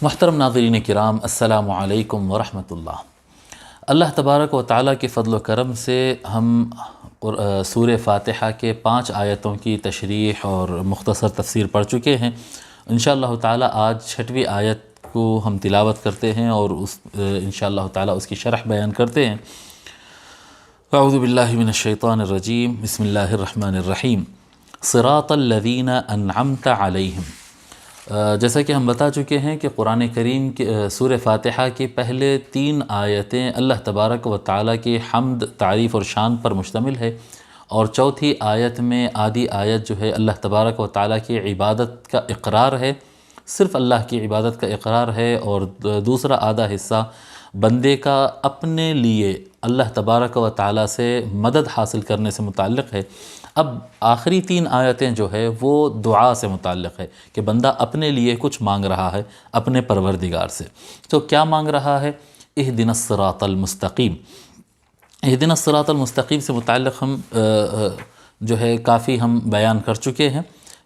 محترم ناظرین کرام، السلام علیکم ورحمۃ اللہ۔ اللہ تبارک و تعالیٰ کے فضل و کرم سے ہم سورہ فاتحہ کے 5 آیتوں کی تشریح اور مختصر تفسیر پڑھ چکے ہیں۔ انشاءاللہ تعالیٰ آج 6ویں آیت کو ہم تلاوت کرتے ہیں اور انشاءاللہ تعالیٰ اس کی شرح بیان کرتے ہیں۔ اعوذ باللہ من الشیطان الرجیم، بسم اللہ الرحمن الرحیم۔ صراط الذین انعمت علیہم، جیسا کہ ہم بتا چکے ہیں کہ قرآن کریم کے سورہ فاتحہ کی پہلے 3 آیتیں اللہ تبارک و تعالیٰ کی حمد، تعریف اور شان پر مشتمل ہے، اور چوتھی آیت میں آدھی آیت جو ہے اللہ تبارک و تعالیٰ کی عبادت کا اقرار ہے، صرف اللہ کی عبادت کا اقرار ہے، اور دوسرا آدھا حصہ بندے کا اپنے لیے اللہ تبارک و تعالیٰ سے مدد حاصل کرنے سے متعلق ہے۔ اب آخری 3 آیتیں جو ہے وہ دعا سے متعلق ہے کہ بندہ اپنے لیے کچھ مانگ رہا ہے اپنے پروردگار سے۔ تو کیا مانگ رہا ہے؟ اہدنا الصراط المستقیم۔ اہدنا الصراط المستقیم سے متعلق ہم جو ہے کافی ہم بیان کر چکے ہیں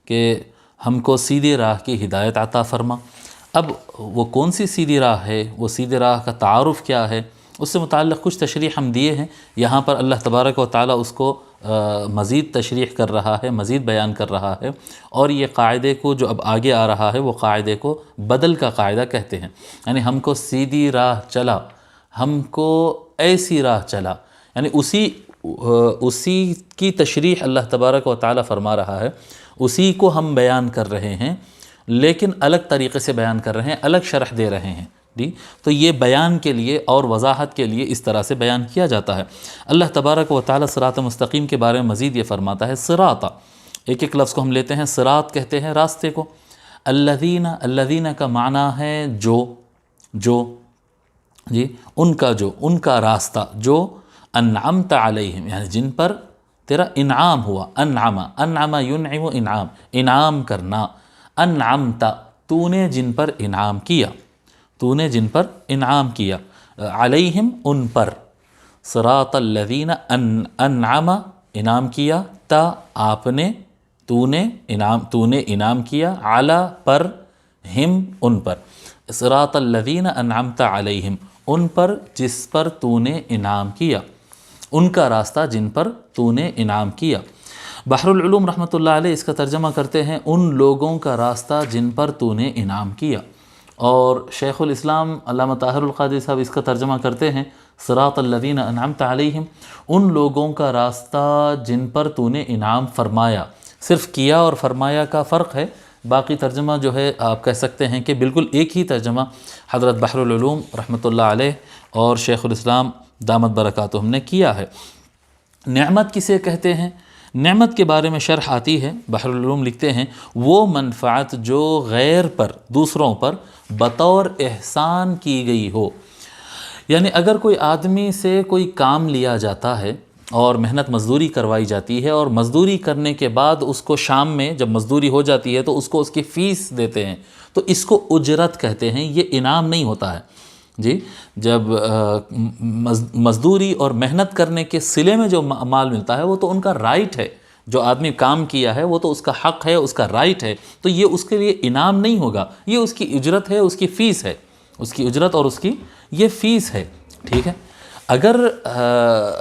کہ ہم کو سیدھی راہ کی ہدایت عطا فرما۔ اب وہ کون سی سیدھی راہ ہے، وہ سیدھی راہ کا تعارف کیا ہے، اس سے متعلق کچھ تشریح ہم دیے ہیں۔ یہاں پر اللہ تبارک و تعالیٰ اس کو مزید تشریح کر رہا ہے، مزید بیان کر رہا ہے، اور یہ قاعدے کو جو اب آگے آ رہا ہے وہ قاعدے کو بدل کا قاعدہ کہتے ہیں، یعنی ہم کو سیدھی راہ چلا، ہم کو ایسی راہ چلا، یعنی اسی کی تشریح اللہ تبارک و تعالیٰ فرما رہا ہے، اسی کو ہم بیان کر رہے ہیں، لیکن الگ طریقے سے بیان کر رہے ہیں، الگ شرح دے رہے ہیں۔ تو یہ بیان کے لیے اور وضاحت کے لیے اس طرح سے بیان کیا جاتا ہے۔ اللہ تبارک و تعالیٰ صراط مستقیم کے بارے میں مزید یہ فرماتا ہے، صراط، ایک ایک لفظ کو ہم لیتے ہیں، صراط کہتے ہیں راستے کو۔ الذین کا معنی ہے جو ان کا، جو ان کا راستہ، جو انعمت علیہم، یعنی جن پر تیرا انعام ہوا۔ انعم ینعم، انعام کرنا۔ انعمت، تو نے جن پر انعام کیا، تو نے جن پر انعام کیا، علیہم، ان پر۔ صراط الذین انعم، انعام کیا، تا آپ نے، تو نے انعام کیا، علی پر، ہم ان پر۔ صراط الذین انعمت علیہم، ان پر جس پر تو نے انعام کیا، ان کا راستہ جن پر تو نے انعام کیا۔ بحر العلوم رحمۃ اللہ علیہ اس کا ترجمہ کرتے ہیں، ان لوگوں کا راستہ جن پر تو نے انعام کیا، اور شیخ الاسلام علامہ طاہر القادری صاحب اس کا ترجمہ کرتے ہیں، صراط الذین انعمت علیہم، ان لوگوں کا راستہ جن پر تو نے انعام فرمایا۔ صرف کیا اور فرمایا کا فرق ہے، باقی ترجمہ جو ہے آپ کہہ سکتے ہیں کہ بالکل ایک ہی ترجمہ حضرت بحر العلوم رحمۃ اللہ علیہ اور شیخ الاسلام دامت برکاتہم نے کیا ہے۔ نعمت کسے کہتے ہیں؟ نعمت کے بارے میں شرح آتی ہے، بحر العلوم لکھتے ہیں، وہ منفعت جو غیر پر، دوسروں پر بطور احسان کی گئی ہو۔ یعنی اگر کوئی آدمی سے کوئی کام لیا جاتا ہے اور محنت مزدوری کروائی جاتی ہے، اور مزدوری کرنے کے بعد اس کو شام میں جب مزدوری ہو جاتی ہے تو اس کو اس کی فیس دیتے ہیں، تو اس کو اجرت کہتے ہیں، یہ انعام نہیں ہوتا ہے۔ جب مزدوری اور محنت کرنے کے صلے میں جو مال ملتا ہے وہ تو ان کا رائٹ ہے، جو آدمی کام کیا ہے وہ تو اس کا حق ہے، اس کا رائٹ ہے، تو یہ اس کے لیے انعام نہیں ہوگا، یہ اس کی اجرت ہے، اس کی فیس ہے، اس کی اجرت اور اس کی یہ فیس ہے، ٹھیک ہے۔ اگر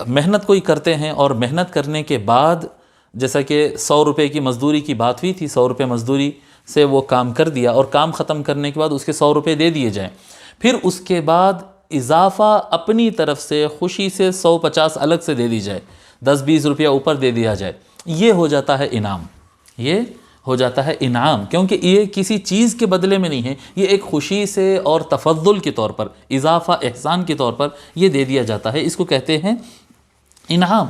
محنت کوئی کرتے ہیں اور محنت کرنے کے بعد، جیسا کہ 100 روپے کی مزدوری کی بات ہوئی تھی، 100 روپے مزدوری سے وہ کام کر دیا، اور کام ختم کرنے کے بعد اس کے 100 روپے دے دیے جائیں، پھر اس کے بعد اضافہ اپنی طرف سے خوشی سے 150 الگ سے دے دی جائے، 10-20 روپیہ اوپر دے دیا جائے، یہ ہو جاتا ہے انعام، یہ ہو جاتا ہے انعام، کیونکہ یہ کسی چیز کے بدلے میں نہیں ہے، یہ ایک خوشی سے اور تفضل کے طور پر، اضافہ احسان کے طور پر یہ دے دیا جاتا ہے، اس کو کہتے ہیں انعام۔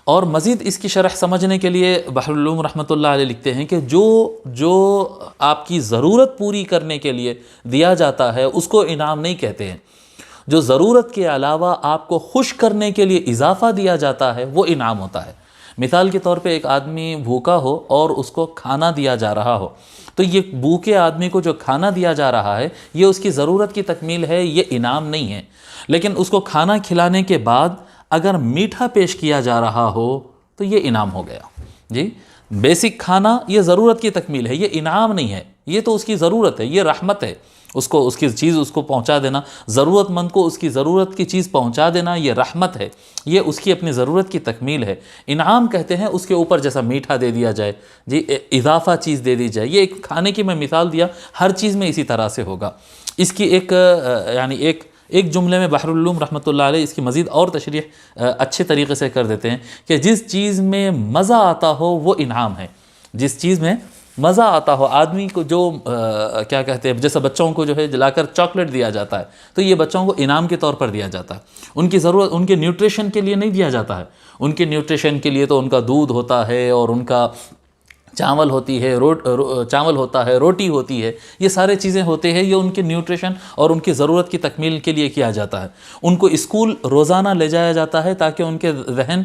اور مزید اس کی شرح سمجھنے کے لیے بحر العلوم رحمۃ اللہ علیہ لکھتے ہیں کہ جو آپ کی ضرورت پوری کرنے کے لیے دیا جاتا ہے اس کو انعام نہیں کہتے ہیں، جو ضرورت کے علاوہ آپ کو خوش کرنے کے لیے اضافہ دیا جاتا ہے وہ انعام ہوتا ہے۔ مثال کے طور پہ ایک آدمی بھوکا ہو اور اس کو کھانا دیا جا رہا ہو، تو یہ بھوکے آدمی کو جو کھانا دیا جا رہا ہے یہ اس کی ضرورت کی تکمیل ہے، یہ انعام نہیں ہے۔ لیکن اس کو کھانا کھلانے کے بعد اگر میٹھا پیش کیا جا رہا ہو تو یہ انعام ہو گیا۔ بیسک کھانا یہ ضرورت کی تکمیل ہے، یہ انعام نہیں ہے، یہ تو اس کی ضرورت ہے، یہ رحمت ہے، اس کو اس کی چیز اس کو پہنچا دینا، ضرورت مند کو اس کی ضرورت کی چیز پہنچا دینا، یہ رحمت ہے، یہ اس کی اپنی ضرورت کی تکمیل ہے۔ انعام کہتے ہیں اس کے اوپر جیسا میٹھا دے دیا جائے، جی اضافہ چیز دے دی جائے، یہ ایک کھانے کی میں مثال دیا، ہر چیز میں اسی طرح سے ہوگا۔ اس کی ایک جملے میں بحر العلوم رحمۃ اللہ علیہ اس کی مزید اور تشریح اچھے طریقے سے کر دیتے ہیں کہ جس چیز میں مزہ آتا ہو وہ انعام ہے، جس چیز میں مزہ آتا ہو، آدمی کو جو کیا کہتے ہیں، جیسا بچوں کو جو ہے جلا کر چاکلیٹ دیا جاتا ہے تو یہ بچوں کو انعام کے طور پر دیا جاتا ہے، ان کی ضرورت ان کے نیوٹریشن کے لیے نہیں دیا جاتا ہے، ان کے نیوٹریشن کے لیے تو ان کا دودھ ہوتا ہے اور ان کا چاول ہوتی ہے، چاول ہوتا ہے، روٹی ہوتی ہے، یہ سارے چیزیں ہوتے ہیں، یہ ان کے نیوٹریشن اور ان کی ضرورت کی تکمیل کے لیے کیا جاتا ہے۔ ان کو اسکول روزانہ لے جایا جاتا ہے تاکہ ان کے ذہن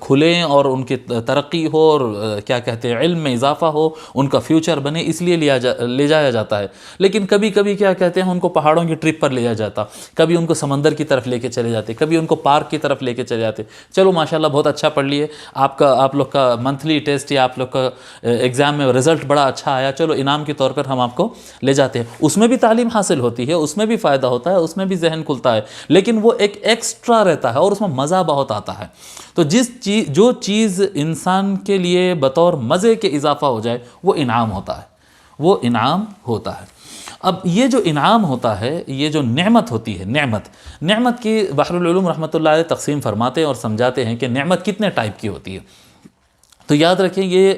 کھلیں اور ان کی ترقی ہو اور کیا کہتے ہیں علم میں اضافہ ہو، ان کا فیوچر بنے، اس لیے لے جایا جاتا ہے۔ لیکن کبھی کبھی کیا کہتے ہیں ان کو پہاڑوں کی ٹرپ پر لیا جاتا، کبھی ان کو سمندر کی طرف لے کے چلے جاتے، کبھی ان کو پارک کی طرف لے کے چلے جاتے، چلو ماشاءاللہ بہت اچھا پڑھ لیے، آپ لوگ کا منتھلی ٹیسٹ یا آپ لوگ کا ایگزام میں رزلٹ بڑا اچھا آیا، چلو انعام کے طور پر ہم آپ کو لے جاتے ہیں۔ اس میں بھی تعلیم حاصل ہوتی ہے، اس میں بھی فائدہ ہوتا ہے، اس میں بھی ذہن کھلتا ہے، لیکن وہ ایک ایکسٹرا رہتا ہے اور اس میں مزہ بہت آتا ہے۔ تو جو چیز انسان کے لیے بطور مزے کے اضافہ ہو جائے وہ انعام ہوتا ہے، وہ انعام ہوتا ہے۔ اب یہ جو انعام ہوتا ہے، یہ جو نعمت ہوتی ہے، نعمت کی بحر العلوم رحمۃ اللہ علیہ تقسیم فرماتے ہیں اور سمجھاتے ہیں کہ نعمت کتنے ٹائپ کی ہوتی ہے۔ تو یاد رکھیں یہ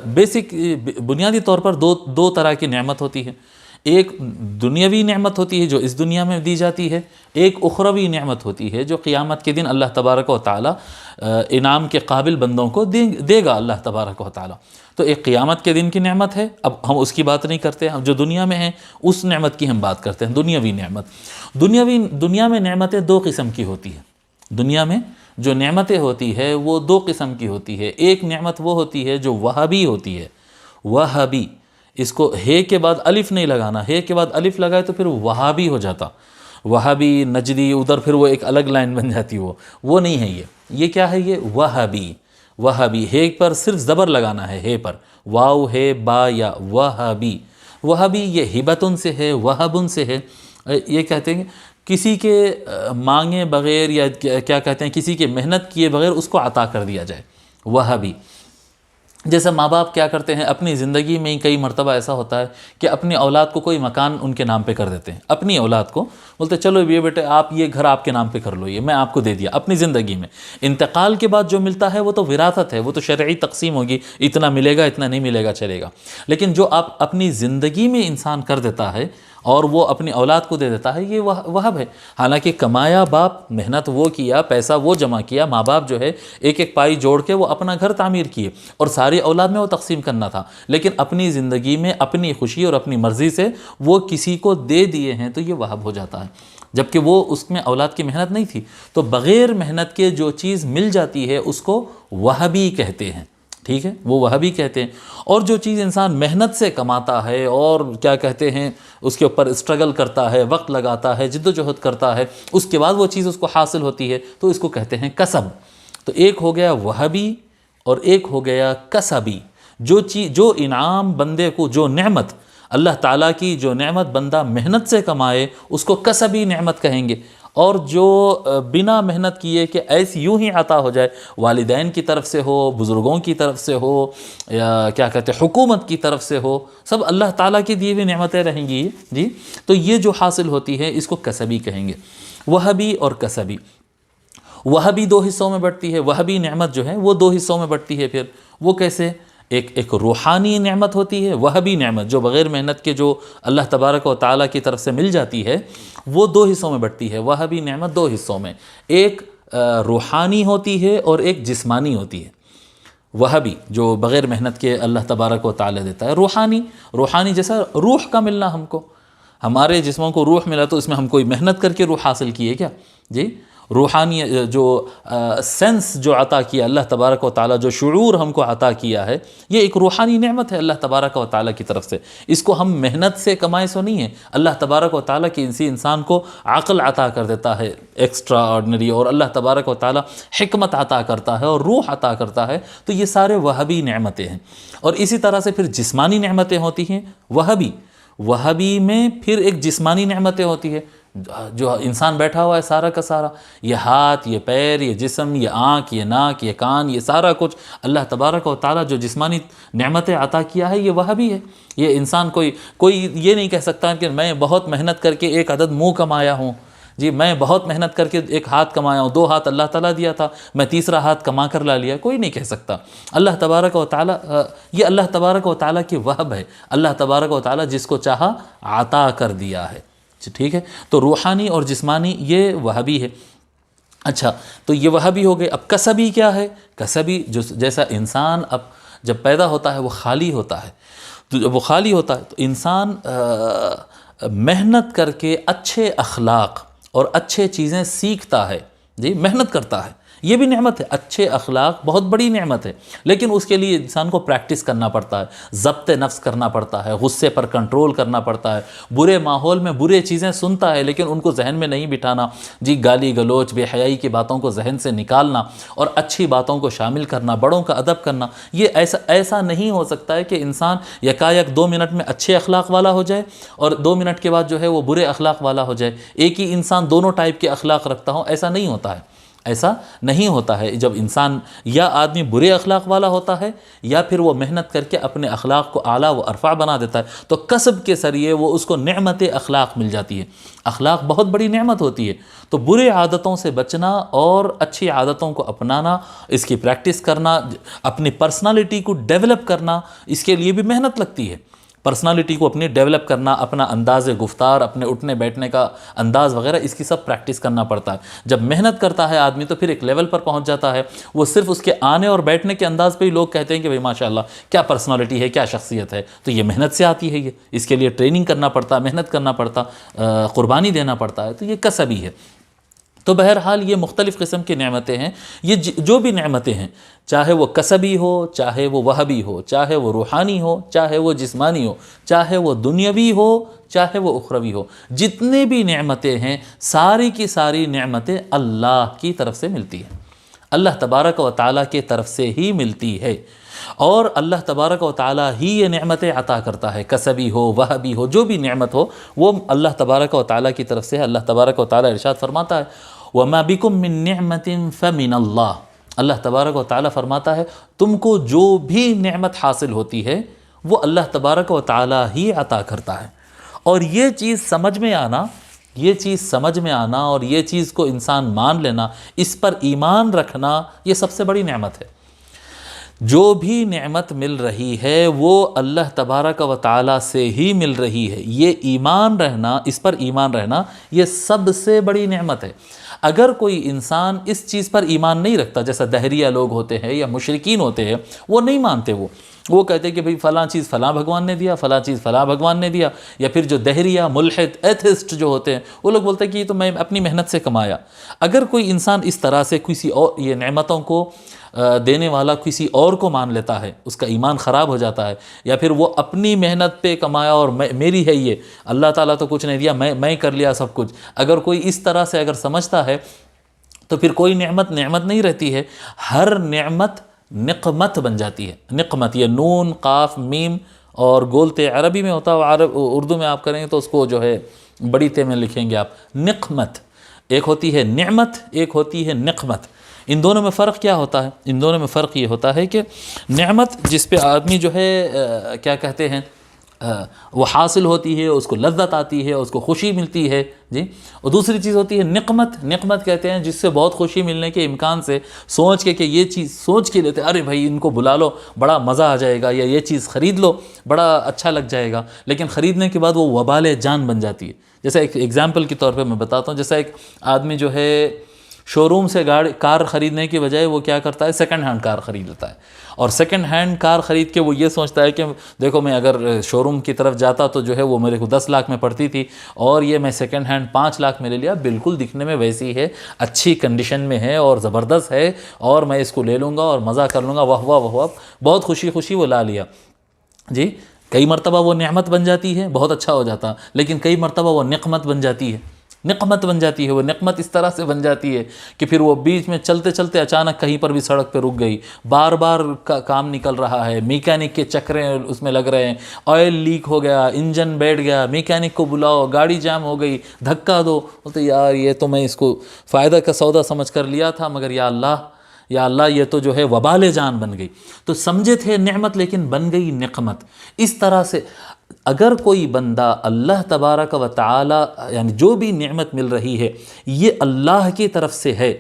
بیسک بنیادی طور پر دو طرح کی نعمت ہوتی ہے، ایک دنیاوی نعمت ہوتی ہے جو اس دنیا میں دی جاتی ہے، ایک اخروی نعمت ہوتی ہے جو قیامت کے دن اللہ تبارک و تعالی انعام کے قابل بندوں کو دے گا اللہ تبارک و تعالی۔ تو ایک قیامت کے دن کی نعمت ہے، اب ہم اس کی بات نہیں کرتے، ہم جو دنیا میں ہیں اس نعمت کی ہم بات کرتے ہیں، دنیاوی نعمت۔ دنیا میں نعمتیں دو قسم کی ہوتی ہیں، دنیا میں جو نعمتیں ہوتی ہے وہ دو قسم کی ہوتی ہے۔ ایک نعمت وہ ہوتی ہے جو وہابی ہوتی ہے، وہابی، اس کو ہے کے بعد الف نہیں لگانا، ہے کے بعد الف لگائے تو پھر وہابی ہو جاتا، وہابی نجدی، ادھر پھر وہ ایک الگ لائن بن جاتی، وہ نہیں ہے یہ کیا ہے، یہ وہابی، ہے پر صرف زبر لگانا ہے، ہے پر واو ہے با یا وہابی یہ ہبتن سے ہے، وہبن سے ہے، یہ کہتے ہیں کسی کے مانگے بغیر یا کیا کہتے ہیں کسی کے محنت کیے بغیر اس کو عطا کر دیا جائے، وہابی۔ جیسے ماں باپ کیا کرتے ہیں اپنی زندگی میں کئی مرتبہ ایسا ہوتا ہے کہ اپنی اولاد کو کوئی مکان ان کے نام پہ کر دیتے ہیں، اپنی اولاد کو بولتے چلو یہ بیٹے آپ یہ گھر آپ کے نام پہ کر لو، یہ میں آپ کو دے دیا اپنی زندگی میں۔ انتقال کے بعد جو ملتا ہے وہ تو وراثت ہے، وہ تو شرعی تقسیم ہوگی، اتنا ملے گا اتنا نہیں ملے گا چلے گا، لیکن جو آپ اپنی زندگی میں انسان کر دیتا ہے اور وہ اپنی اولاد کو دے دیتا ہے، یہ وہب ہے۔ حالانکہ کمایا باپ، محنت وہ کیا، پیسہ وہ جمع کیا، ماں باپ جو ہے ایک ایک پائی جوڑ کے وہ اپنا گھر تعمیر کیے اور ساری اولاد میں وہ تقسیم کرنا تھا، لیکن اپنی زندگی میں اپنی خوشی اور اپنی مرضی سے وہ کسی کو دے دیے ہیں تو یہ وہب ہو جاتا ہے، جبکہ وہ اس میں اولاد کی محنت نہیں تھی۔ تو بغیر محنت کے جو چیز مل جاتی ہے اس کو وہبی کہتے ہیں، ٹھیک ہے، وہ وہابی کہتے ہیں۔ اور جو چیز انسان محنت سے کماتا ہے اور کیا کہتے ہیں اس کے اوپر اسٹرگل کرتا ہے، وقت لگاتا ہے، جد و جہد کرتا ہے، اس کے بعد وہ چیز اس کو حاصل ہوتی ہے تو اس کو کہتے ہیں کسب۔ تو ایک ہو گیا وہابی اور ایک ہو گیا کسبی۔ جو انعام بندے کو، جو نعمت اللہ تعالیٰ کی جو نعمت بندہ محنت سے کمائے اس کو کسبی نعمت کہیں گے، اور جو بنا محنت کیے کہ ایسی یوں ہی عطا ہو جائے، والدین کی طرف سے ہو، بزرگوں کی طرف سے ہو، یا کیا کہتے ہیں حکومت کی طرف سے ہو، سب اللہ تعالیٰ کی دی ہوئی نعمتیں رہیں گی جی، تو یہ جو حاصل ہوتی ہے اس کو کسبی کہیں گے، وہبی اور کسبی۔ وہبی دو حصوں میں بٹتی ہے، وہبی نعمت جو ہے وہ دو حصوں میں بٹتی ہے، پھر وہ کیسے؟ ایک روحانی نعمت ہوتی ہے، وہبی نعمت جو بغیر محنت کے جو اللہ تبارک و تعالیٰ کی طرف سے مل جاتی ہے وہ دو حصوں میں بٹتی ہے، وہبی نعمت دو حصوں میں، ایک روحانی ہوتی ہے اور ایک جسمانی ہوتی ہے۔ وہبی جو بغیر محنت کے اللہ تبارک و تعالیٰ دیتا ہے، روحانی جیسا روح کا ملنا، ہم کو ہمارے جسموں کو روح ملا تو اس میں ہم کوئی محنت کر کے روح حاصل کیے کیا جی؟ روحانی جو سینس جو عطا کیا اللہ تبارک و تعالیٰ، جو شعور ہم کو عطا کیا ہے، یہ ایک روحانی نعمت ہے اللہ تبارک و تعالیٰ کی طرف سے۔ اس کو ہم محنت سے کمائے سو نہیں ہے، اللہ تبارک و تعالیٰ کی انسان کو عقل عطا کر دیتا ہے ایکسٹرا آرڈنری، اور اللہ تبارک و تعالیٰ حکمت عطا کرتا ہے اور روح عطا کرتا ہے، تو یہ سارے وہبی نعمتیں ہیں۔ اور اسی طرح سے پھر جسمانی نعمتیں ہوتی ہیں، وہبی میں پھر ایک جسمانی نعمتیں ہوتی ہے، جو انسان بیٹھا ہوا ہے سارا کا سارا، یہ ہاتھ، یہ پیر، یہ جسم، یہ آنکھ، یہ ناک، یہ کان، یہ سارا کچھ اللہ تبارک و تعالیٰ جو جسمانی نعمتیں عطا کیا ہے، یہ وہبی ہے۔ یہ انسان کوئی یہ نہیں کہہ سکتا کہ میں بہت محنت کر کے ایک عدد منہ کمایا ہوں، جی میں بہت محنت کر کے ایک ہاتھ کمایا ہوں، 2 ہاتھ اللہ تعالیٰ دیا تھا، میں تیسرا ہاتھ کما کر لا لیا، کوئی نہیں کہہ سکتا۔ اللہ تبارک و تعالیٰ، یہ اللہ تبارک و تعالیٰ کی وہب ہے، اللہ تبارک و تعالیٰ جس کو چاہا عطا کر دیا ہے، ٹھیک ہے۔ تو روحانی اور جسمانی یہ وہبی ہے۔ اچھا، تو یہ وہبی ہو گئے۔ اب کسبی کیا ہے؟ کسبی جیسا انسان اب جب پیدا ہوتا ہے وہ خالی ہوتا ہے، تو جب وہ خالی ہوتا ہے تو انسان محنت کر کے اچھے اخلاق اور اچھے چیزیں سیکھتا ہے، جی محنت کرتا ہے، یہ بھی نعمت ہے۔ اچھے اخلاق بہت بڑی نعمت ہے، لیکن اس کے لیے انسان کو پریکٹس کرنا پڑتا ہے، ضبط نفس کرنا پڑتا ہے، غصے پر کنٹرول کرنا پڑتا ہے، برے ماحول میں برے چیزیں سنتا ہے لیکن ان کو ذہن میں نہیں بٹھانا، جی گالی گلوچ، بے حیائی کی باتوں کو ذہن سے نکالنا اور اچھی باتوں کو شامل کرنا، بڑوں کا ادب کرنا۔ یہ ایسا نہیں ہو سکتا ہے کہ انسان یکایک 2 منٹ میں اچھے اخلاق والا ہو جائے اور 2 منٹ کے بعد جو ہے وہ برے اخلاق والا ہو جائے، ایک ہی انسان دونوں ٹائپ کے اخلاق رکھتا ہو، ایسا نہیں ہوتا ہے۔ ایسا نہیں ہوتا ہے۔ جب انسان یا آدمی برے اخلاق والا ہوتا ہے یا پھر وہ محنت کر کے اپنے اخلاق کو اعلیٰ و ارفع بنا دیتا ہے، تو کسب کے ذریعے وہ اس کو نعمت اخلاق مل جاتی ہے۔ اخلاق بہت بڑی نعمت ہوتی ہے، تو برے عادتوں سے بچنا اور اچھی عادتوں کو اپنانا، اس کی پریکٹس کرنا، اپنی پرسنالٹی کو ڈیولپ کرنا، اس کے لیے بھی محنت لگتی ہے۔ پرسنالٹی کو اپنی ڈیولپ کرنا، اپنا انداز گفتار، اپنے اٹھنے بیٹھنے کا انداز وغیرہ، اس کی سب پریکٹس کرنا پڑتا ہے۔ جب محنت کرتا ہے آدمی تو پھر ایک لیول پر پہنچ جاتا ہے، وہ صرف اس کے آنے اور بیٹھنے کے انداز پہ ہی لوگ کہتے ہیں کہ بھئی ماشاءاللہ کیا پرسنالٹی ہے، کیا شخصیت ہے۔ تو یہ محنت سے آتی ہے، یہ اس کے لیے ٹریننگ کرنا پڑتا ہے، محنت کرنا پڑتا، قربانی دینا پڑتا ہے، تو یہ کسبی ہے۔ تو بہرحال یہ مختلف قسم کی نعمتیں ہیں۔ یہ جو بھی نعمتیں ہیں، چاہے وہ کسبی ہو، چاہے وہ وہبی ہو، چاہے وہ روحانی ہو، چاہے وہ جسمانی ہو، چاہے وہ دنیاوی ہو، چاہے وہ اخروی ہو، جتنے بھی نعمتیں ہیں ساری کی ساری نعمتیں اللہ کی طرف سے ملتی ہیں، اللہ تبارک و تعالیٰ کی طرف سے ہی ملتی ہے، اور اللہ تبارک و تعالیٰ ہی یہ نعمتیں عطا کرتا ہے، کسبی ہو، وہبی ہو، جو بھی نعمت ہو وہ اللہ تبارک و تعالیٰ کی طرف سے ہے۔ اللہ تبارک و تعالیٰ ارشاد فرماتا ہے وَمَا بِكُم مِّن نِّعْمَةٍ فَمِنَ اللَّهِ، اللہ تبارک و تعالیٰ فرماتا ہے تم کو جو بھی نعمت حاصل ہوتی ہے وہ اللہ تبارک و تعالیٰ ہی عطا کرتا ہے۔ اور یہ چیز سمجھ میں آنا اور یہ چیز کو انسان مان لینا، اس پر ایمان رکھنا، یہ سب سے بڑی نعمت ہے۔ جو بھی نعمت مل رہی ہے وہ اللہ تبارک و تعالیٰ سے ہی مل رہی ہے، یہ ایمان رہنا، اس پر ایمان رہنا، یہ سب سے بڑی نعمت ہے۔ اگر کوئی انسان اس چیز پر ایمان نہیں رکھتا، جیسا دہریہ لوگ ہوتے ہیں یا مشرکین ہوتے ہیں، وہ نہیں مانتے، وہ کہتے ہیں کہ بھئی فلاں چیز فلاں بھگوان نے دیا، فلاں چیز فلاں بھگوان نے دیا، یا پھر جو دہریہ، ملحد، ایتھسٹ جو ہوتے ہیں وہ لوگ بولتے ہیں کہ یہ تو میں اپنی محنت سے کمایا۔ اگر کوئی انسان اس طرح سے کسی اور یہ نعمتوں کو دینے والا کسی اور کو مان لیتا ہے، اس کا ایمان خراب ہو جاتا ہے، یا پھر وہ اپنی محنت پہ کمایا اور میری ہے یہ، اللہ تعالیٰ تو کچھ نہیں دیا، میں کر لیا سب کچھ، اگر کوئی اس طرح سے اگر سمجھتا ہے تو پھر کوئی نعمت نہیں رہتی ہے، ہر نعمت نقمت بن جاتی ہے۔ نقمت یہ نون، قاف، میم اور گولتے عربی میں ہوتا ہے، اردو میں آپ کریں گے تو اس کو جو ہے بڑی تے میں لکھیں گے آپ، نقمت۔ ایک ہوتی ہے نعمت، ایک ہوتی ہے نقمت۔ ان دونوں میں فرق کیا ہوتا ہے؟ ان دونوں میں فرق یہ ہوتا ہے کہ نعمت جس پہ آدمی جو ہے کیا کہتے ہیں وہ حاصل ہوتی ہے، اس کو لذت آتی ہے، اس کو خوشی ملتی ہے، جی۔ اور دوسری چیز ہوتی ہے نقمت کہتے ہیں جس سے بہت خوشی ملنے کے امکان سے سوچ کے کہ یہ چیز سوچ کے لیتے، ارے بھائی ان کو بلا لو بڑا مزہ آ جائے گا، یا یہ چیز خرید لو بڑا اچھا لگ جائے گا، لیکن خریدنے کے بعد وہ وبال جان بن جاتی ہے۔ جیسے ایک ایگزامپل کے طور پہ میں بتاتا ہوں، جیسا ایک آدمی جو ہے شو روم سے کار خریدنے کی بجائے وہ کیا کرتا ہے، سیکنڈ ہینڈ کار خرید لیتا ہے، اور سیکنڈ ہینڈ کار خرید کے وہ یہ سوچتا ہے کہ دیکھو میں اگر شو روم کی طرف جاتا تو جو ہے وہ میرے کو 10 لاکھ میں پڑتی تھی، اور یہ میں سیکنڈ ہینڈ 5 لاکھ میں لے لیا، بالکل دکھنے میں ویسی ہے، اچھی کنڈیشن میں ہے اور زبردست ہے، اور میں اس کو لے لوں گا اور مزہ کر لوں گا، واہ واہ واہ واہ، بہت خوشی خوشی وہ لا لیا جی۔ کئی مرتبہ وہ نعمت بن جاتی ہے، بہت اچھا ہو جاتا، لیکن کئی مرتبہ وہ نقمت بن جاتی ہے، نقمت بن جاتی ہے۔ وہ نقمت اس طرح سے بن جاتی ہے کہ پھر وہ بیچ میں چلتے چلتے اچانک کہیں پر بھی سڑک پہ رک گئی، بار بار کام نکل رہا ہے، میکینک کے چکریں اس میں لگ رہے ہیں، آئل لیک ہو گیا، انجن بیٹھ گیا، میکینک کو بلاؤ، گاڑی جام ہو گئی، دھکا دو، بولتے یار یہ تو میں اس کو فائدہ کا سودا سمجھ کر لیا تھا، مگر یا اللہ یہ تو جو ہے وبال جان بن گئی۔ تو سمجھے تھے نعمت لیکن بن گئی نقمت۔ اس طرح سے اگر کوئی بندہ اللہ تبارک و تعالی یعنی جو بھی نعمت مل رہی ہے یہ اللہ کی طرف سے ہے،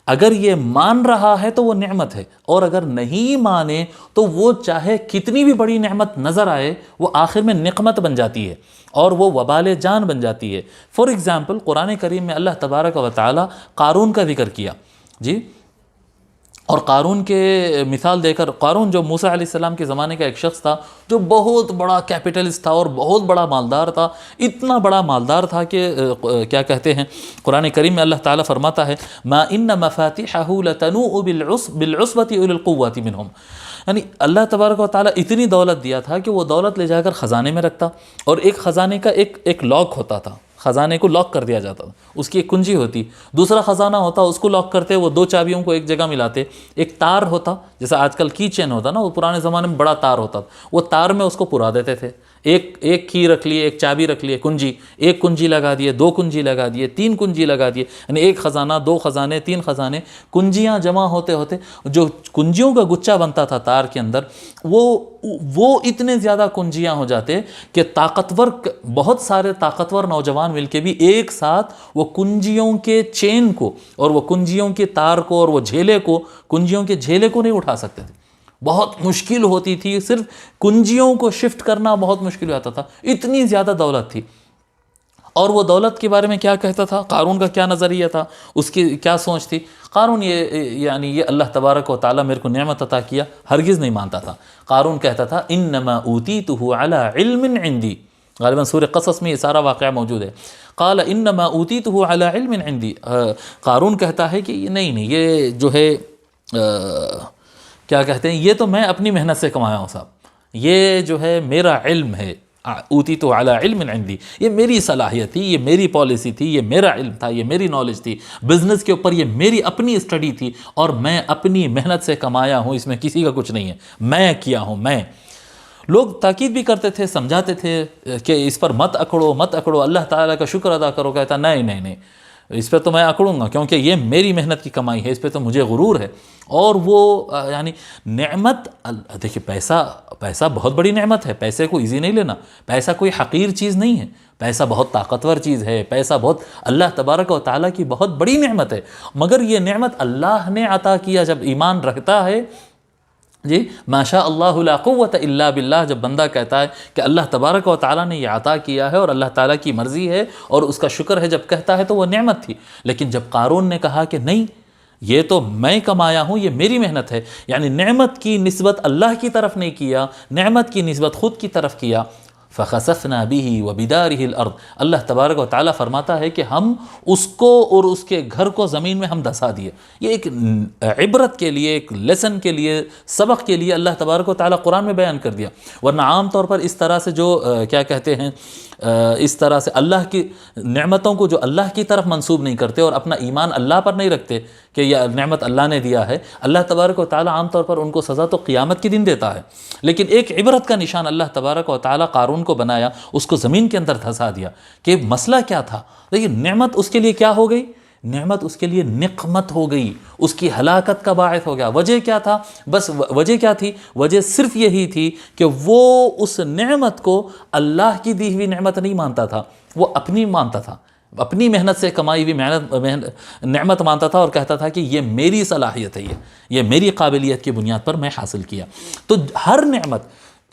اگر یہ مان رہا ہے تو وہ نعمت ہے، اور اگر نہیں مانے تو وہ چاہے کتنی بھی بڑی نعمت نظر آئے وہ آخر میں نقمت بن جاتی ہے اور وہ وبال جان بن جاتی ہے۔ فار ایگزامپل قرآن کریم میں اللہ تبارک و تعالی قارون کا ذکر کیا جی، اور قارون کے مثال دے کر، قارون جو موسیٰ علیہ السلام کے زمانے کا ایک شخص تھا جو بہت بڑا کیپٹلسٹ تھا اور بہت بڑا مالدار تھا، اتنا بڑا مالدار تھا کہ کیا کہتے ہیں قرآن کریم میں اللہ تعالیٰ فرماتا ہے ما ان مفاتیحہ لتنوء بالعصبۃ اولي القوۃ منہم، یعنی اللہ تبارک و تعالیٰ اتنی دولت دیا تھا کہ وہ دولت لے جا کر خزانے میں رکھتا، اور ایک خزانے کا ایک لاک ہوتا تھا، خزانے کو لاک کر دیا جاتا تھا، اس کی ایک کنجی ہوتی، دوسرا خزانہ ہوتا اس کو لاک کرتے، وہ 2 چابیوں کو ایک جگہ ملاتے، ایک تار ہوتا جیسا آج کل کی چین ہوتا نا، وہ پرانے زمانے میں بڑا تار ہوتا تھا، وہ تار میں اس کو پرا دیتے تھے، ایک کی رکھ لیے، ایک چابی رکھ لیے، کنجی، ایک کنجی لگا دیے، 2 کنجی لگا دیے، 3 کنجی لگا دیے، یعنی ایک خزانہ، 2 خزانے، 3 خزانے، کنجیاں جمع ہوتے ہوتے جو کنجیوں کا گچھا بنتا تھا تار کے اندر، وہ اتنے زیادہ کنجیاں ہو جاتے کہ بہت سارے طاقتور نوجوان مل کے بھی ایک ساتھ وہ کنجیوں کے چین کو اور وہ کنجیوں کے تار کو اور وہ جھیلے کو، کنجیوں کے جھیلے کو نہیں اٹھا سکتے تھے، بہت مشکل ہوتی تھی، صرف کنجیوں کو شفٹ کرنا بہت مشکل ہوتا تھا، اتنی زیادہ دولت تھی۔ اور وہ دولت کے بارے میں کیا کہتا تھا، قارون کا کیا نظریہ تھا، اس کی کیا سوچ تھی؟ قارون یہ اللہ تبارک و تعالیٰ میرے کو نعمت عطا کیا ہرگز نہیں مانتا تھا۔ قارون کہتا تھا انما اوتیتہ علی علم عندی، غالباً سورہ قصص میں یہ سارا واقعہ موجود ہے۔ قال انما اوتیتہ علی علم عندی، قارون کہتا ہے کہ نہیں یہ جو ہے کیا کہتے ہیں، یہ تو میں اپنی محنت سے کمایا ہوں صاحب، یہ جو ہے میرا علم ہے، اوتیت علی علم عندی، یہ میری صلاحیت تھی، یہ میری پالیسی تھی، یہ میرا علم تھا، یہ میری نالج تھی، بزنس کے اوپر یہ میری اپنی اسٹڈی تھی، اور میں اپنی محنت سے کمایا ہوں، اس میں کسی کا کچھ نہیں ہے، میں کیا ہوں میں۔ لوگ تاکید بھی کرتے تھے، سمجھاتے تھے کہ اس پر مت اکڑو، اللہ تعالیٰ کا شکر ادا کرو، کہتا نہیں، اس پہ تو میں اکڑوں گا کیونکہ یہ میری محنت کی کمائی ہے، اس پہ تو مجھے غرور ہے۔ اور وہ یعنی نعمت، دیکھیں پیسہ بہت بڑی نعمت ہے، پیسے کو ایزی نہیں لینا، پیسہ کوئی حقیر چیز نہیں ہے، پیسہ بہت طاقتور چیز ہے، پیسہ بہت اللہ تبارک و تعالیٰ کی بہت بڑی نعمت ہے، مگر یہ نعمت اللہ نے عطا کیا جب ایمان رکھتا ہے جی، ماشاء اللہ لا قوت الا باللہ، جب بندہ کہتا ہے کہ اللہ تبارک و تعالیٰ نے یہ عطا کیا ہے اور اللہ تعالیٰ کی مرضی ہے اور اس کا شکر ہے، جب کہتا ہے تو وہ نعمت تھی۔ لیکن جب قارون نے کہا کہ نہیں یہ تو میں کمایا ہوں، یہ میری محنت ہے، یعنی نعمت کی نسبت اللہ کی طرف نہیں کیا، نعمت کی نسبت خود کی طرف کیا، فخسفنا به وبداره الارض، اللہ تبارک و تعالیٰ فرماتا ہے کہ ہم اس کو اور اس کے گھر کو زمین میں ہم دھسا دیے۔ یہ ایک عبرت کے لیے، ایک لیسن کے لیے، سبق کے لیے اللہ تبارک و تعالیٰ قرآن میں بیان کر دیا، ورنہ عام طور پر اس طرح سے جو کیا کہتے ہیں، اس طرح سے اللہ کی نعمتوں کو جو اللہ کی طرف منسوب نہیں کرتے اور اپنا ایمان اللہ پر نہیں رکھتے کہ یہ نعمت اللہ نے دیا ہے، اللہ تبارک و تعالیٰ عام طور پر ان کو سزا تو قیامت کے دن دیتا ہے۔ لیکن ایک عبرت کا نشان اللہ تبارک و تعالیٰ قارون کو بنایا، اس کو زمین کے اندر دھسا دیا کہ مسئلہ کیا تھا، لیکن نعمت اس کے لیے کیا ہو گئی، نعمت اس کے لیے نقمت ہو گئی، اس کی ہلاکت کا باعث ہو گیا۔ وجہ کیا تھا؟ بس وجہ کیا تھی؟ وجہ صرف یہی تھی کہ وہ اس نعمت کو اللہ کی دی ہوئی نعمت نہیں مانتا تھا، وہ اپنی مانتا تھا، اپنی محنت سے کمائی ہوئی نعمت مانتا تھا اور کہتا تھا کہ یہ میری صلاحیت ہے، یہ میری قابلیت کی بنیاد پر میں حاصل کیا۔ تو ہر نعمت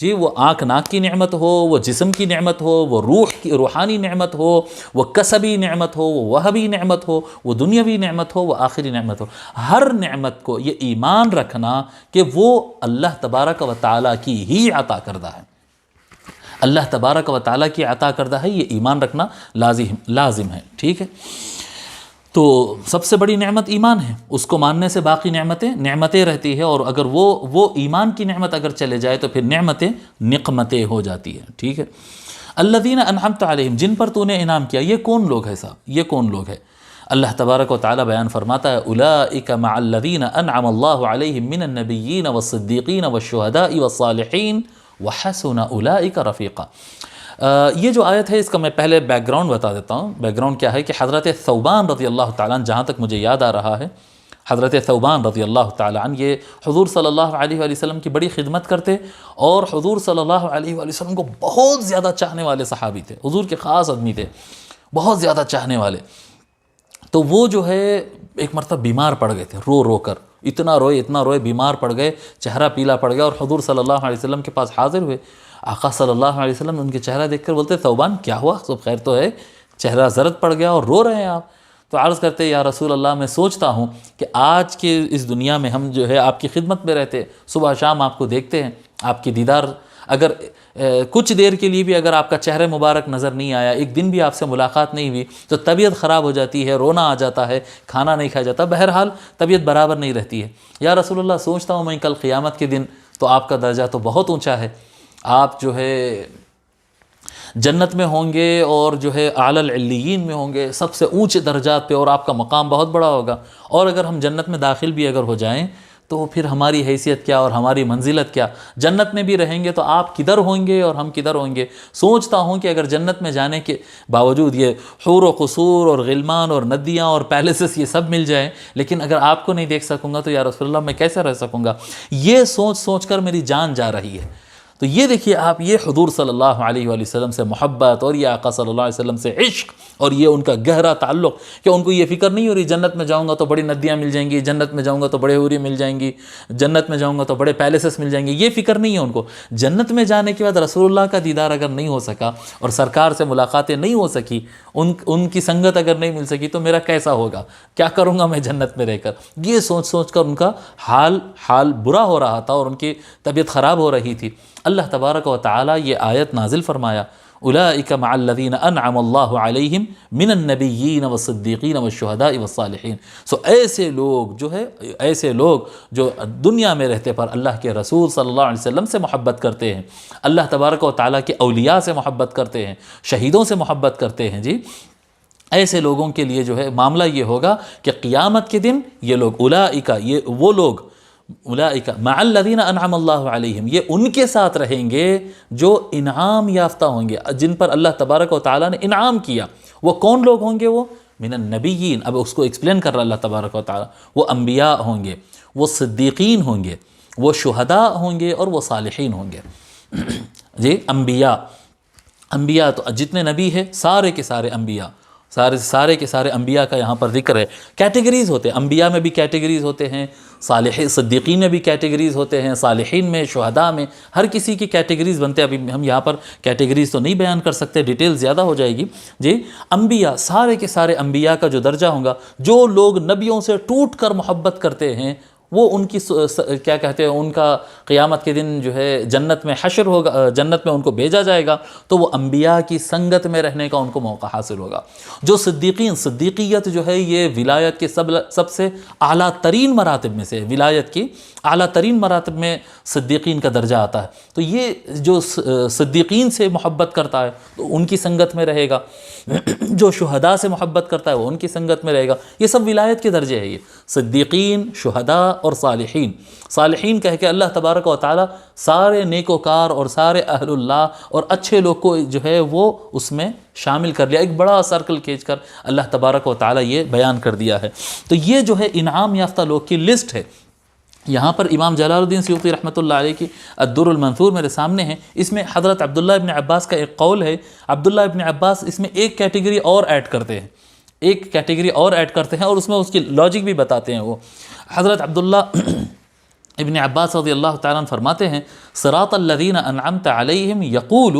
جی، وہ آنکھ ناک کی نعمت ہو، وہ جسم کی نعمت ہو، وہ روح کی روحانی نعمت ہو، وہ کسبی نعمت ہو، وہ وہبی نعمت ہو، وہ دنیاوی نعمت ہو، وہ آخری نعمت ہو، ہر نعمت کو یہ ایمان رکھنا کہ وہ اللہ تبارک و تعالیٰ کی ہی عطا کردہ ہے، اللہ تبارک و تعالیٰ کی عطا کردہ ہے، یہ ایمان رکھنا لازم ہے، ٹھیک ہے۔ تو سب سے بڑی نعمت ایمان ہے، اس کو ماننے سے باقی نعمتیں رہتی ہے، اور اگر وہ ایمان کی نعمت اگر چلے جائے تو پھر نعمتیں نقمتیں ہو جاتی ہیں، ٹھیک ہے۔ الذین انعمت علیہم، جن پر تو نے انعام کیا، یہ کون لوگ ہے صاحب، یہ کون لوگ ہے؟ اللہ تبارک و تعالیٰ بیان فرماتا ہے اولئک مع الذین انعم اللہ علیہم من النبیین والصدیقین والشہداء والصالحین وحسن اولئک رفیقا۔ یہ جو آیت ہے اس کا میں پہلے بیک گراؤنڈ بتا دیتا ہوں۔ بیک گراؤنڈ کیا ہے کہ حضرت ثوبان رضی اللہ تعالیٰ عنہ، جہاں تک مجھے یاد آ رہا ہے، حضرت ثوبان رضی اللہ تعالیٰ عنہ یہ حضور صلی اللہ علیہ وآلہ وسلم کی بڑی خدمت کرتے، اور حضور صلی اللہ علیہ وآلہ وسلم کو بہت زیادہ چاہنے والے صحابی تھے، حضور کے خاص آدمی تھے، بہت زیادہ چاہنے والے۔ تو وہ جو ہے ایک مرتبہ بیمار پڑ گئے تھے، رو رو کر اتنا روئے، بیمار پڑ گئے، چہرہ پیلا پڑ گیا، اور حضور صلی اللہ علیہ وسلم کے پاس حاضر ہوئے۔ آقا صلی اللہ علیہ وسلم ان کے چہرہ دیکھ کر بولتے ثوبان کیا ہوا، سب خیر تو ہے، چہرہ زرد پڑ گیا اور رو رہے ہیں آپ؟ تو عرض کرتے یا رسول اللہ میں سوچتا ہوں کہ آج کے اس دنیا میں ہم جو ہے آپ کی خدمت میں رہتے، صبح شام آپ کو دیکھتے ہیں، آپ کی دیدار، اگر کچھ دیر کے لیے بھی اگر آپ کا چہرہ مبارک نظر نہیں آیا، ایک دن بھی آپ سے ملاقات نہیں ہوئی، تو طبیعت خراب ہو جاتی ہے، رونا آ جاتا ہے، کھانا نہیں کھایا جاتا، بہرحال طبیعت برابر نہیں رہتی ہے۔ یا رسول اللہ سوچتا ہوں میں کل قیامت کے دن تو آپ کا درجہ تو بہت اونچا ہے، آپ جو ہے جنت میں ہوں گے، اور جو ہے اعلی العلیین میں ہوں گے، سب سے اونچے درجات پہ، اور آپ کا مقام بہت بڑا ہوگا، اور اگر ہم جنت میں داخل بھی اگر ہو جائیں تو پھر ہماری حیثیت کیا اور ہماری منزلت کیا؟ جنت میں بھی رہیں گے تو آپ کدھر ہوں گے اور ہم کدھر ہوں گے؟ سوچتا ہوں کہ اگر جنت میں جانے کے باوجود یہ حور و قصور اور غلمان اور ندیاں اور پیلسز یہ سب مل جائیں، لیکن اگر آپ کو نہیں دیکھ سکوں گا تو یا رسول اللہ میں کیسے رہ سکوں گا؟ یہ سوچ کر میری جان جا رہی ہے۔ تو یہ دیکھیے آپ، یہ حضور صلی اللہ علیہ وآلہ وسلم سے محبت، اور یہ آقا صلی اللہ علیہ وسلم سے عشق، اور یہ ان کا گہرا تعلق کہ ان کو یہ فکر نہیں ہو رہی جنت میں جاؤں گا تو بڑی ندیاں مل جائیں گی، جنت میں جاؤں گا تو بڑے حوری مل جائیں گی، جنت میں جاؤں گا تو بڑے پیلسز مل جائیں گے، یہ فکر نہیں ہے ان کو۔ جنت میں جانے کے بعد رسول اللہ کا دیدار اگر نہیں ہو سکا، اور سرکار سے ملاقاتیں نہیں ہو سکی، ان کی سنگت اگر نہیں مل سکی، تو میرا کیسا ہوگا، کیا کروں گا میں جنت میں رہ کر؟ یہ سوچ کر ان کا حال برا ہو رہا تھا، اور ان کی طبیعت خراب ہو رہی تھی۔ اللہ تبارک و تعالیٰ یہ آیت نازل فرمایا اولئک مع الذین انعم اللہ علیہم من النبیین والصدیقین والشہداء والصالحین۔ سو ایسے لوگ جو دنیا میں رہتے پر اللہ کے رسول صلی اللہ علیہ وسلم سے محبت کرتے ہیں، اللہ تبارک و تعالیٰ کے اولیاء سے محبت کرتے ہیں، شہیدوں سے محبت کرتے ہیں، جی ایسے لوگوں کے لیے جو ہے معاملہ یہ ہوگا کہ قیامت کے دن یہ لوگ اولئک، یہ وہ لوگ، اولئک مع الذین انعم اللہ علیہم، یہ ان کے ساتھ رہیں گے جو انعام یافتہ ہوں گے، جن پر اللہ تبارک و تعالیٰ نے انعام کیا۔ وہ کون لوگ ہوں گے؟ وہ من النبیین، اب اس کو ایکسپلین کر رہا اللہ تبارک و تعالیٰ، وہ انبیاء ہوں گے، وہ صدیقین ہوں گے، وہ شہداء ہوں گے، اور وہ صالحین ہوں گے۔ جی انبیاء تو جتنے نبی ہیں سارے کے سارے انبیاء، سارے کے سارے انبیاء کا یہاں پر ذکر ہے۔ کیٹیگریز ہوتے ہیں، انبیاء میں بھی کیٹیگریز ہوتے ہیں، صدیقین میں بھی کیٹیگریز ہوتے ہیں، صالحین میں، شہداء میں، ہر کسی کی کیٹیگریز بنتے ہیں۔ ابھی ہم یہاں پر کیٹیگریز تو نہیں بیان کر سکتے، ڈیٹیل زیادہ ہو جائے گی۔ جی انبیاء، سارے کے سارے انبیاء کا جو درجہ ہوگا، جو لوگ نبیوں سے ٹوٹ کر محبت کرتے ہیں، وہ ان کی کیا کہتے ہیں، ان کا قیامت کے دن جو ہے جنت میں حشر ہوگا، جنت میں ان کو بھیجا جائے گا، تو وہ انبیاء کی سنگت میں رہنے کا ان کو موقع حاصل ہوگا۔ جو صدیقیت جو ہے یہ ولایت کے سب سے اعلیٰ ترین مراتب میں سے، ولایت کی اعلیٰ ترین مراتب میں صدیقین کا درجہ آتا ہے۔ تو یہ جو صدیقین سے محبت کرتا ہے تو ان کی سنگت میں رہے گا، جو شہداء سے محبت کرتا ہے وہ ان کی سنگت میں رہے گا۔ یہ سب ولایت کے درجے ہیں، یہ صدیقین، شہداء اور صالحین کہہ کے اللہ تبارک و تعالیٰ سارے نیکوکار اور سارے اہل اللہ اور اچھے لوگ کو جو ہے وہ اس میں شامل کر لیا، ایک بڑا سرکل کھینچ کر اللہ تبارک و تعالیٰ یہ بیان کر دیا ہے۔ تو یہ جو ہے انعام یافتہ لوگ کی لسٹ ہے۔ یہاں پر امام جلال الدین سیوطی رحمۃ اللہ علیہ کی الدر المنثور میرے سامنے ہے، اس میں حضرت عبداللہ ابن عباس کا ایک قول ہے۔ عبداللہ ابن عباس اس میں ایک کیٹیگری اور ایڈ کرتے ہیں، اور اس میں اس کی لاجک بھی بتاتے ہیں۔ وہ حضرت عبداللہ ابن عباس رضی اللہ تعالیٰ عنہ فرماتے ہیں صراط الذین انعمت علیہم یقول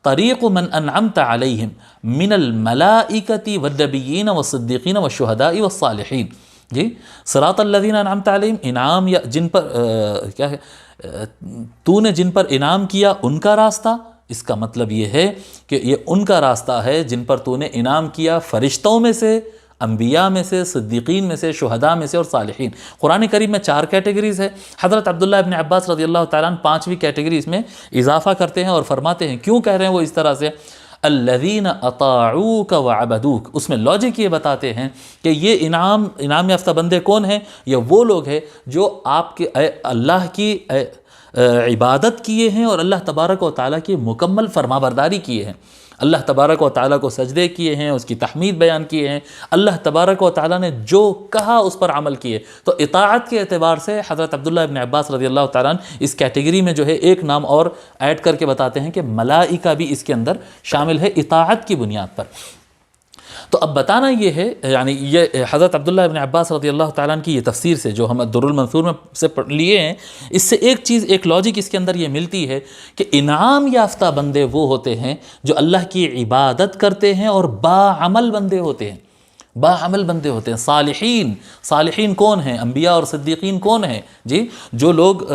طریق من انعمت علیہم من الملائکۃ والنبیین والصدیقین والشہداء والصالحین. جی صراط الذین انعمت علیہم، انعام یا جن پر کیا ہے، تو نے جن پر انعام کیا ان کا راستہ. اس کا مطلب یہ ہے کہ یہ ان کا راستہ ہے جن پر تو نے انعام کیا فرشتوں میں سے، انبیاء میں سے، صدیقین میں سے، شہداء میں سے اور صالحین. قرآن کریم میں 4 کیٹیگریز ہے. حضرت عبداللہ ابن عباس رضی اللہ تعالیٰ عنہ 5ویں کیٹیگریز میں اضافہ کرتے ہیں اور فرماتے ہیں کیوں کہہ رہے ہیں وہ اس طرح سے، الذین اطاعوک وعبدوک. اس میں لاجک یہ بتاتے ہیں کہ یہ انعام یافتہ بندے کون ہیں؟ یہ وہ لوگ ہیں جو آپ کے اللہ کی عبادت کیے ہیں اور اللہ تبارک و تعالیٰ کی مکمل فرما برداری کیے ہیں. اللہ تبارک و تعالیٰ کو سجدے کیے ہیں، اس کی تحمید بیان کیے ہیں، اللہ تبارک و تعالیٰ نے جو کہا اس پر عمل کیے. تو اطاعت کے اعتبار سے حضرت عبداللہ ابن عباس رضی اللہ تعالیٰ عنہ اس کیٹیگری میں جو ہے ایک نام اور ایڈ کر کے بتاتے ہیں کہ ملائکہ بھی اس کے اندر شامل ہے اطاعت کی بنیاد پر. تو اب بتانا یہ ہے، یعنی یہ حضرت عبداللہ ابن عباس رضی اللہ تعالیٰ عنہ کی یہ تفسیر سے جو ہم در المنثور میں سے لیے ہیں، اس سے ایک چیز، ایک لاجک اس کے اندر یہ ملتی ہے کہ انعام یافتہ بندے وہ ہوتے ہیں جو اللہ کی عبادت کرتے ہیں اور باعمل بندے ہوتے ہیں. باعمل بندے ہوتے ہیں. صالحین کون ہیں؟ انبیاء اور صدیقین کون ہیں؟ جی جو لوگ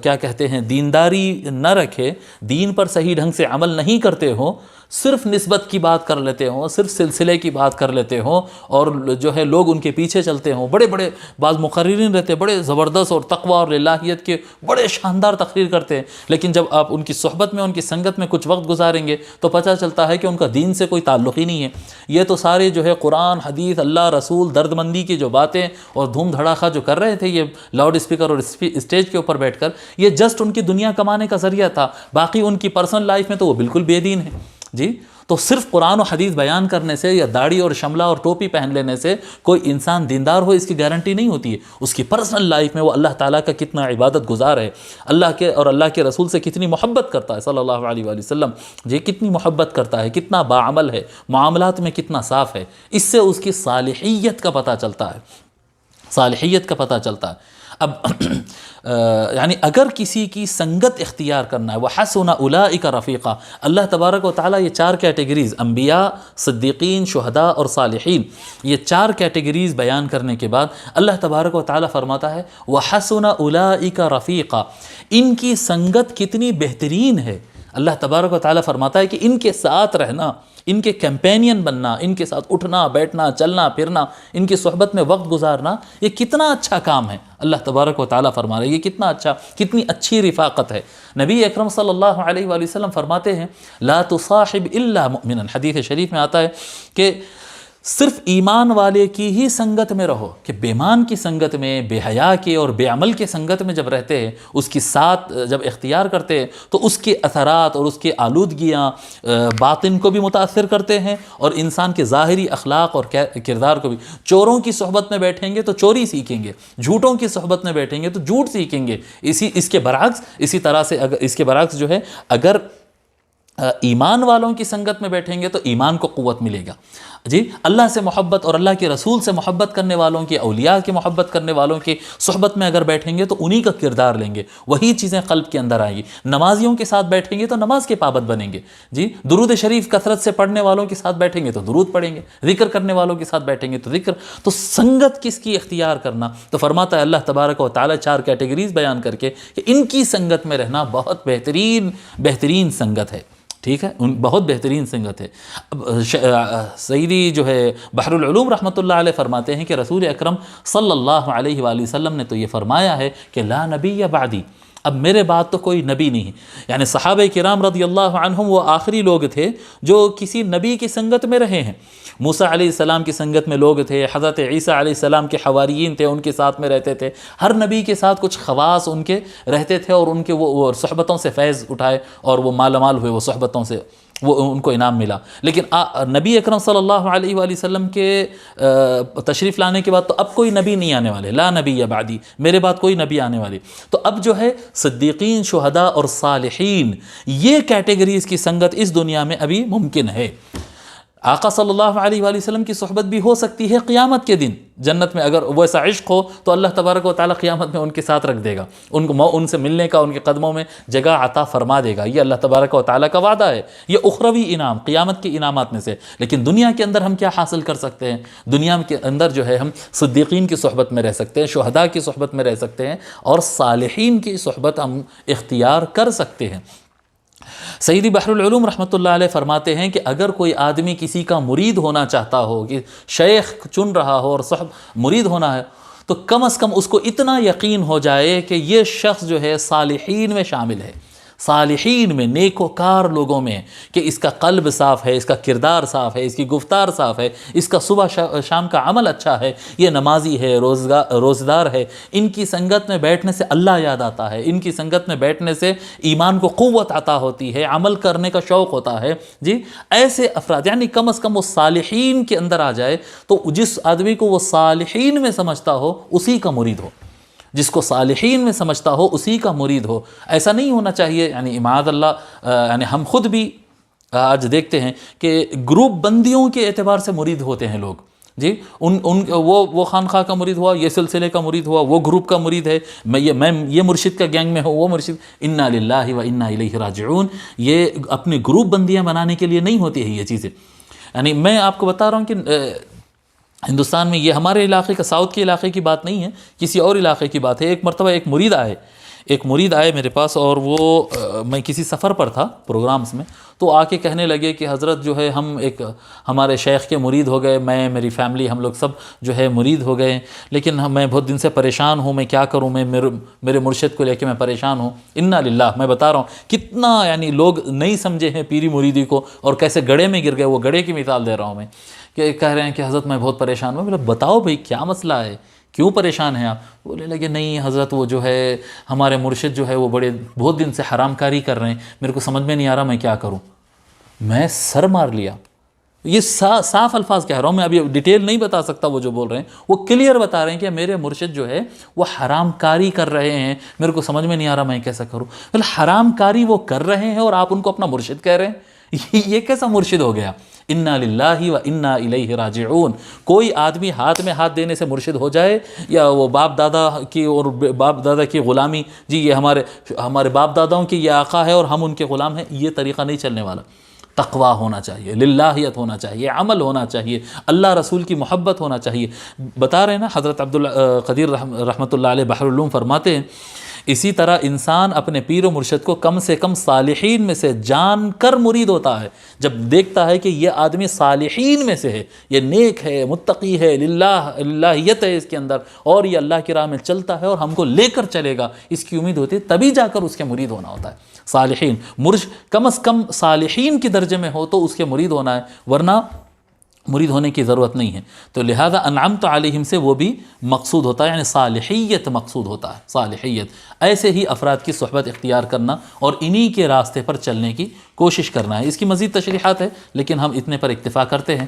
کیا کہتے ہیں، دینداری نہ رکھے، دین پر صحیح ڈھنگ سے عمل نہیں کرتے ہوں، صرف نسبت کی بات کر لیتے ہوں، صرف سلسلے کی بات کر لیتے ہوں اور جو ہے لوگ ان کے پیچھے چلتے ہوں. بڑے بڑے بعض مقررین رہتے، بڑے زبردست اور تقوی اور الہیت کے بڑے شاندار تقریر کرتے ہیں، لیکن جب آپ ان کی صحبت میں، ان کی سنگت میں کچھ وقت گزاریں گے تو پتہ چلتا ہے کہ ان کا دین سے کوئی تعلق ہی نہیں ہے. یہ تو سارے جو ہے قرآن، حدیث، اللہ، رسول، درد مندی کی جو باتیں اور دھوم دھڑاکہ جو کر رہے تھے یہ لاؤڈ اسپیکر اور اسٹیج کے اوپر بیٹھ کر، یہ جسٹ ان کی دنیا کمانے کا ذریعہ تھا. باقی ان کی پرسنل لائف میں تو وہ بالکل بے دین ہیں. جی تو صرف قرآن و حدیث بیان کرنے سے یا داڑھی اور شملہ اور ٹوپی پہن لینے سے کوئی انسان دیندار ہو اس کی گارنٹی نہیں ہوتی ہے. اس کی پرسنل لائف میں وہ اللہ تعالیٰ کا کتنا عبادت گزار ہے، اللہ کے اور اللہ کے رسول سے کتنی محبت کرتا ہے صلی اللہ علیہ وآلہ وسلم، جی کتنی محبت کرتا ہے، کتنا باعمل ہے، معاملات میں کتنا صاف ہے. اس سے اس کی صالحیت کا پتہ چلتا ہے، صالحیت کا پتہ چلتا ہے. اب یعنی اگر کسی کی سنگت اختیار کرنا ہے، وَحَسُنَ أُولَٰئِكَ رَفِيقًا، اللہ تبارک و تعالیٰ یہ 4 کیٹیگریز، انبیاء، صدیقین، شہداء اور صالحین، یہ 4 کیٹیگریز بیان کرنے کے بعد اللہ تبارک و تعالیٰ فرماتا ہے وَحَسُنَ أُولَٰئِكَ رَفِيقًا، ان کی سنگت کتنی بہترین ہے. اللہ تبارک و تعالیٰ فرماتا ہے کہ ان کے ساتھ رہنا، ان کے کیمپینین بننا، ان کے ساتھ اٹھنا بیٹھنا چلنا پھرنا، ان کی صحبت میں وقت گزارنا، یہ کتنا اچھا کام ہے. اللہ تبارک و تعالیٰ فرما رہے ہیں یہ کتنا اچھا، کتنی اچھی رفاقت ہے. نبی اکرم صلی اللہ علیہ وآلہ وسلم فرماتے ہیں لا تصاحب الا مؤمنا، حدیث شریف میں آتا ہے کہ صرف ایمان والے کی ہی سنگت میں رہو، کہ بے ایمان کی سنگت میں، بے حیا کے اور بے عمل کے سنگت میں جب رہتے ہیں، اس کی ساتھ جب اختیار کرتے ہیں تو اس کے اثرات اور اس کی آلودگیاں باطن کو بھی متاثر کرتے ہیں اور انسان کے ظاہری اخلاق اور کردار کو بھی. چوروں کی صحبت میں بیٹھیں گے تو چوری سیکھیں گے، جھوٹوں کی صحبت میں بیٹھیں گے تو جھوٹ سیکھیں گے. اس کے برعکس، اسی طرح سے اس کے برعکس جو ہے، اگر ایمان والوں کی سنگت میں بیٹھیں گے تو ایمان کو قوت ملے گا. جی اللہ سے محبت اور اللہ کے رسول سے محبت کرنے والوں کی، اولیاء کی محبت کرنے والوں کی صحبت میں اگر بیٹھیں گے تو انہی کا کردار لیں گے، وہی چیزیں قلب کے اندر آئیں گی. نمازیوں کے ساتھ بیٹھیں گے تو نماز کے پابند بنیں گے. جی درود شریف کثرت سے پڑھنے والوں کے ساتھ بیٹھیں گے تو درود پڑھیں گے، ذکر کرنے والوں کے ساتھ بیٹھیں گے تو ذکر. تو سنگت کس کی اختیار کرنا، تو فرماتا ہے اللہ تبارک و تعالیٰ 4 کیٹیگریز بیان کر کے کہ ان کی سنگت میں رہنا بہت بہترین سنگت ہے. ٹھیک ہے، بہت بہترین سنگت ہے. اب سیدی جو ہے بحر العلوم رحمۃ اللہ علیہ فرماتے ہیں کہ رسول اکرم صلی اللہ علیہ وآلہ وسلم نے تو یہ فرمایا ہے کہ لا نبی بعدی، اب میرے بعد تو کوئی نبی نہیں. یعنی صحابہ کرام رضی اللہ عنہم وہ آخری لوگ تھے جو کسی نبی کی سنگت میں رہے ہیں. موسیٰ علیہ السلام کی سنگت میں لوگ تھے، حضرت عیسیٰ علیہ السلام کے حواریین تھے، ان کے ساتھ میں رہتے تھے. ہر نبی کے ساتھ کچھ خواص ان کے رہتے تھے اور ان کے وہ صحبتوں سے فیض اٹھائے اور وہ مالا مال ہوئے، وہ صحبتوں سے وہ ان کو انعام ملا. لیکن نبی اکرم صلی اللہ علیہ وآلہ وسلم کے تشریف لانے کے بعد تو اب کوئی نبی نہیں آنے والے، لا نبی بعدی، میرے بعد کوئی نبی آنے والی. تو اب جو ہے صدیقین، شہداء اور صالحین، یہ کیٹیگریز کی سنگت اس دنیا میں ابھی ممکن ہے. آقا صلی اللہ علیہ وآلہ وسلم کی صحبت بھی ہو سکتی ہے قیامت کے دن جنت میں، اگر ویسا عشق ہو تو اللہ تبارک و تعالیٰ قیامت میں ان کے ساتھ رکھ دے گا، ان سے ملنے کا، ان کے قدموں میں جگہ عطا فرما دے گا، یہ اللہ تبارک و تعالیٰ کا وعدہ ہے، یہ اخروی انعام، قیامت کے انعامات میں سے۔ لیکن دنیا کے اندر ہم کیا حاصل کر سکتے ہیں؟ دنیا کے اندر جو ہے ہم صدیقین کی صحبت میں رہ سکتے ہیں، شہداء کی صحبت میں رہ سکتے ہیں، اور صالحین کی صحبت ہم اختیار کر سکتے ہیں۔ سیدی بحر العلوم رحمۃ اللہ علیہ فرماتے ہیں کہ اگر کوئی آدمی کسی کا مرید ہونا چاہتا ہو، کہ شیخ چن رہا ہو اور مرید ہونا ہے، تو کم از کم اس کو اتنا یقین ہو جائے کہ یہ شخص جو ہے صالحین میں شامل ہے، صالحین میں، نیک وکار لوگوں میں، کہ اس کا قلب صاف ہے، اس کا کردار صاف ہے، اس کی گفتار صاف ہے، اس کا صبح شام کا عمل اچھا ہے، یہ نمازی ہے، روزدار ہے، ان کی سنگت میں بیٹھنے سے اللہ یاد آتا ہے، ان کی سنگت میں بیٹھنے سے ایمان کو قوت عطا ہوتی ہے، عمل کرنے کا شوق ہوتا ہے، جی ایسے افراد، یعنی کم از کم وہ صالحین کے اندر آ جائے، تو جس آدمی کو وہ صالحین میں سمجھتا ہو اسی کا مرید ہو، جس کو صالحین میں سمجھتا ہو اسی کا مرید ہو۔ ایسا نہیں ہونا چاہیے، یعنی معاذ اللہ، یعنی ہم خود بھی آج دیکھتے ہیں کہ گروپ بندیوں کے اعتبار سے مرید ہوتے ہیں لوگ، جی وہ خانخواہ کا مرید ہوا، یہ سلسلے کا مرید ہوا، وہ گروپ کا مرید ہے، میں یہ مرشد کا گینگ میں ہوں، وہ مرشد، انا للہ و انا الیہ راجعون۔ یہ اپنے گروپ بندیاں بنانے کے لیے نہیں ہوتی ہے یہ چیزیں۔ یعنی میں آپ کو بتا رہا ہوں کہ ہندوستان میں، یہ ہمارے علاقے کا، ساؤتھ کے علاقے کی بات نہیں ہے، کسی اور علاقے کی بات ہے۔ ایک مرتبہ ایک مرید آئے میرے پاس، اور وہ میں کسی سفر پر تھا پروگرامز میں، تو آ کے کہنے لگے کہ حضرت جو ہے ہم ہمارے شیخ کے مرید ہو گئے، میری فیملی، ہم لوگ سب جو ہے مرید ہو گئے، لیکن میں بہت دن سے پریشان ہوں، میں کیا کروں، میرے مرشد کو لے کے میں پریشان ہوں۔ انا للہ، میں بتا رہا ہوں کتنا یعنی لوگ نہیں سمجھے ہیں پیری مریدی کو، اور کیسے گڑھے میں گر گئے، وہ گڑھے کی مثال دے رہا ہوں میں، کہ کہہ رہے ہیں کہ حضرت میں بہت پریشان ہوں۔ میں بتاؤ بھئی کیا مسئلہ ہے، کیوں پریشان ہیں آپ؟ بولے لگے نہیں حضرت، وہ جو ہے ہمارے مرشد جو ہے وہ بہت دن سے حرام کاری کر رہے ہیں، میرے کو سمجھ میں نہیں آ رہا میں کیا کروں۔ میں سر مار لیا، یہ صاف الفاظ کہہ رہا ہوں میں، ابھی ڈیٹیل نہیں بتا سکتا، وہ جو بول رہے ہیں وہ کلیئر بتا رہے ہیں کہ میرے مرشد جو ہے وہ حرام کاری کر رہے ہیں، میرے کو سمجھ میں نہیں آ رہا میں کیسا کروں۔ حرام کاری وہ کر رہے ہیں اور آپ ان کو اپنا مرشد کہہ رہے ہیں، یہ کیسا مرشد ہو گیا؟ انا للہ و انا الیہ راجعون۔ کوئی آدمی ہاتھ میں ہاتھ دینے سے مرشد ہو جائے، یا وہ باپ دادا کی غلامی، جی یہ ہمارے باپ داداؤں کی یہ آقا ہے اور ہم ان کے غلام ہیں، یہ طریقہ نہیں چلنے والا۔ تقویٰ ہونا چاہیے، للہیت ہونا چاہیے، عمل ہونا چاہیے، اللہ رسول کی محبت ہونا چاہیے۔ بتا رہے ہیں نا حضرت عبدالقدیر رحمۃ اللہ علیہ بحر العلوم فرماتے ہیں، اسی طرح انسان اپنے پیر و مرشد کو کم سے کم صالحین میں سے جان کر مرید ہوتا ہے، جب دیکھتا ہے کہ یہ آدمی صالحین میں سے ہے، یہ نیک ہے، متقی ہے، للہیت ہے اس کے اندر، اور یہ اللہ کی راہ میں چلتا ہے اور ہم کو لے کر چلے گا، اس کی امید ہوتی ہے، تبھی جا کر اس کے مرید ہونا ہوتا ہے۔ صالحین، کم از کم صالحین کے درجے میں ہو تو اس کے مرید ہونا ہے، ورنہ مرید ہونے کی ضرورت نہیں ہے۔ تو لہذا انعمت علیہم سے وہ بھی مقصود ہوتا ہے، یعنی صالحیت مقصود ہوتا ہے، صالحیت۔ ایسے ہی افراد کی صحبت اختیار کرنا اور انہی کے راستے پر چلنے کی کوشش کرنا ہے۔ اس کی مزید تشریحات ہے لیکن ہم اتنے پر اکتفا کرتے ہیں۔